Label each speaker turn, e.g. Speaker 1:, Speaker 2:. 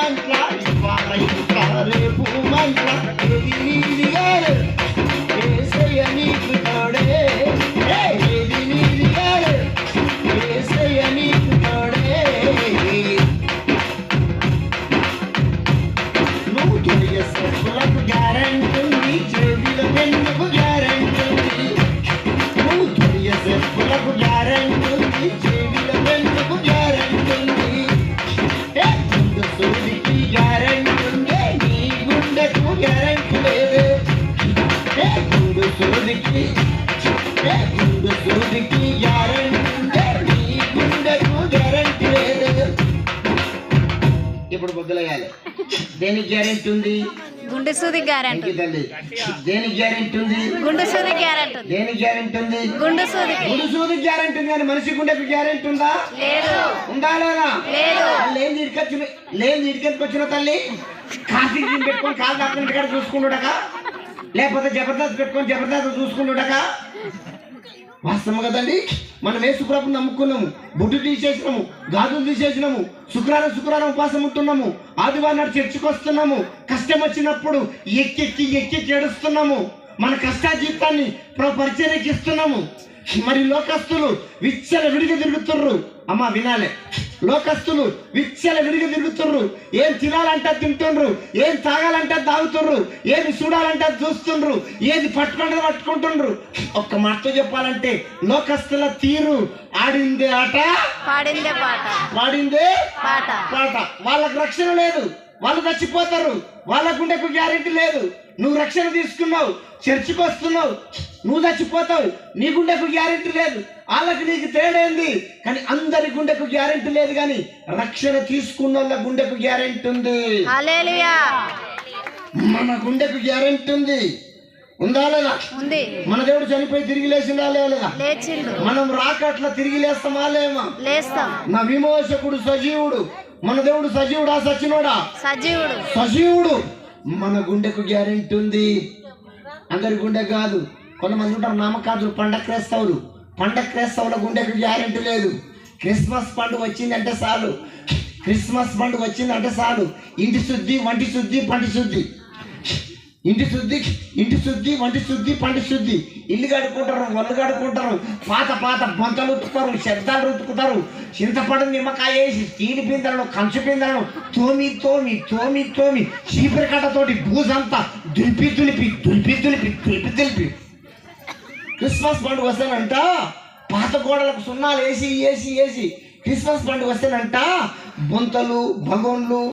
Speaker 1: మంట్ల ఇవాళ ఇంకా రేపు మంట్ల ఏది నీది గారు ఏసయ్య నీకు తోడే ఏది నీది గారు ఏసయ్య నీకు తోడే నువ్వు తొడిగే సబ్బులకు గ్యారెంటీ ఉంది చెవిల వెన్నుకు గ్యారెంటీ ఉంది నువ్వు తొడిగే సబ్బులకు గ్యారెంటీ ఉంది చెవిల వెన్నుకు గ్యారెంటీ ఉంది గుండు సూదికి గ్యారెంటీ ఉంది నీ గుండెకు గ్యారెంటీ లేదు గుండు సూదికి గ్యారెంటీ ఉంది నీ గుండెకు గ్యారెంటీ లేదు. ఇప్పుడు బొద్దులయ్యాలి. దేనికి గ్యారెంటీ ఉంది?
Speaker 2: గుండె సూది గ్యారెంటీ.
Speaker 1: దేనికి గ్యారెంటీ ఉంది?
Speaker 2: గుండె సూది గ్యారెంటీ.
Speaker 1: దేనికి గ్యారెంటీ ఉంది?
Speaker 2: గుండె సూది.
Speaker 1: గుండె సూది గ్యారెంటీ ఉంది కానీ మనిషి గుండెకు గ్యారెంటీ ఉందా?
Speaker 2: లేదు.
Speaker 1: ఉందా లేదా?
Speaker 2: లేదు.
Speaker 1: లేని ఇటుకొచ్చిన తల్లి కార్తీక్ పెట్టుకొని కాలు దాక్కుని ఇక్కడ చూసుకుంటుడక లేకపోతే జబర్దస్త్ పెట్టుకొని జబర్దస్త్ చూసుకుంటుడక వాస్తవం కదండి. మనం యేసుప్రభుని నమ్ముకున్నాము, బొట్టు తీసేసినాము, గాజులు తీసేసినాము, శుక్రవారం ఉపాసం ఉంటున్నాము, ఆదివారం నాడు చర్చికి వస్తున్నాము, కష్టం వచ్చినప్పుడు ఎక్కి ఏడుస్తున్నాము, మన కష్టాజీవితాన్ని పరిచయకి ఇస్తున్నాము. మరి లోకస్తులు విచ్చల విడిగా తిరుగుతుర్రు. అమ్మ వినాలే, లోకస్తులు విచ్చల విడిగా తిరుగుతుర్రు. ఏం తినాలంటే తింటుండ్రు, ఏం తాగాలంటే తాగుతుండ్రు, ఏది చూడాలంటే చూస్తుండ్రు, ఏది పట్టుకుంటుండ్రు. ఒక్క మాటతో చెప్పాలంటే లోకస్తుల తీరు ఆడిందే ఆట
Speaker 2: పాడిందే పాట.
Speaker 1: పాడిందే
Speaker 2: పాట.
Speaker 1: వాళ్ళకు రక్షణ లేదు, వాళ్ళు చచ్చిపోతారు, వాళ్ళ గుండెకు గ్యారెంటీ లేదు. నువ్వు రక్షణ తీసుకున్నావు, చర్చికి వస్తున్నావు, నువ్వు చచ్చిపోతావు, నీ గుండెకు గ్యారెంటీ లేదు. వాళ్ళకి నీకు తేడేంది? కానీ అందరి గుండెకు గ్యారెంటీ లేదు, కానీ రక్షణ తీసుకున్న వాళ్ళ గుండెకు గ్యారెంటీ ఉంది.
Speaker 2: హల్లెలూయా.
Speaker 1: మన గుండెకు గ్యారెంటీ ఉంది. ఉందా లేదా?
Speaker 2: ఉంది.
Speaker 1: మన దేవుడు చనిపోయి తిరిగి లేచిందా లేదా?
Speaker 2: లేచిండు.
Speaker 1: మనం రాకట్లా తిరిగి లేస్తామా లేమా?
Speaker 2: లేస్తాం.
Speaker 1: నా విమోచకుడు సజీవుడు. మన దేవుడు సజీవుడా సచినోడా? సజీవుడు. మన గుండెకు గ్యారెంటీ ఉంది. అందరి గుండె కాదు. కొంతమంది ఉంటారు నామకాదులు, పండగ క్రైస్తవుల గుండెకు గ్యారెంటీ లేదు. క్రిస్మస్ పండుగ వచ్చిందంటే చాలు ఇంటి శుద్ధి, వంటి శుద్ధి, పంటి శుద్ధి. ఇంటి శుద్ధి, వంటి శుద్ధి, పంటి శుద్ధి. ఇల్లు కడుక్కుంటారు, ఒళ్ళు కడుక్కుంటారు, పాత బొంతలు ఉతుకుతారు, శబ్దాలు ఉతుకుతారు, చింతపండు నిమ్మకాయ వేసి స్టీల్ పిందలను, కంచు పిందలను తోమి చీపురు కట్టతోటి బూజంతా దులిపి క్రిస్మస్ పండుగ వస్తేనంట పాత గోడలకు సున్నాలు వేసి క్రిస్మస్ పండుగ వస్తేనంట బొంతలు, భగోన్లు,